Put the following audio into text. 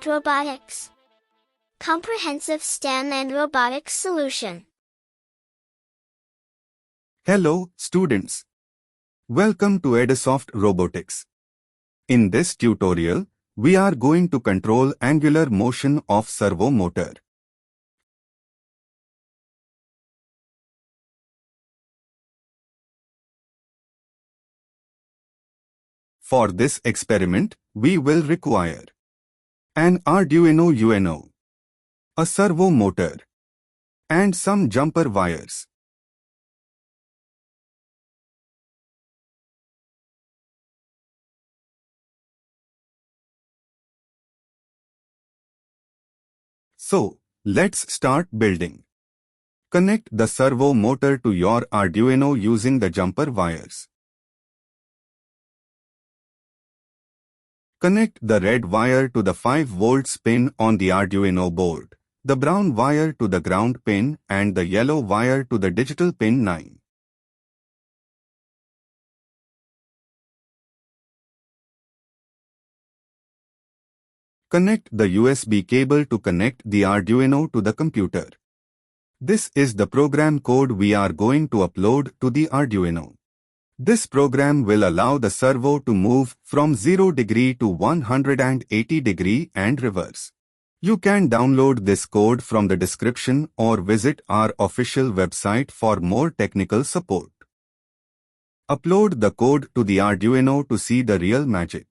Edusoft Robotics. Comprehensive STEM and robotics solution. Hello, students. Welcome to Edusoft Robotics. In this tutorial, we are going to control angular motion of servo motor. For this experiment, we will require an Arduino UNO, a servo motor, and some jumper wires. So, let's start building. Connect the servo motor to your Arduino using the jumper wires. Connect the red wire to the 5 volts pin on the Arduino board, the brown wire to the ground pin and the yellow wire to the digital pin 9. Connect the USB cable to connect the Arduino to the computer. This is the program code we are going to upload to the Arduino. This program will allow the servo to move from 0 degree to 180 degree and reverse. You can download this code from the description or visit our official website for more technical support. Upload the code to the Arduino to see the real magic.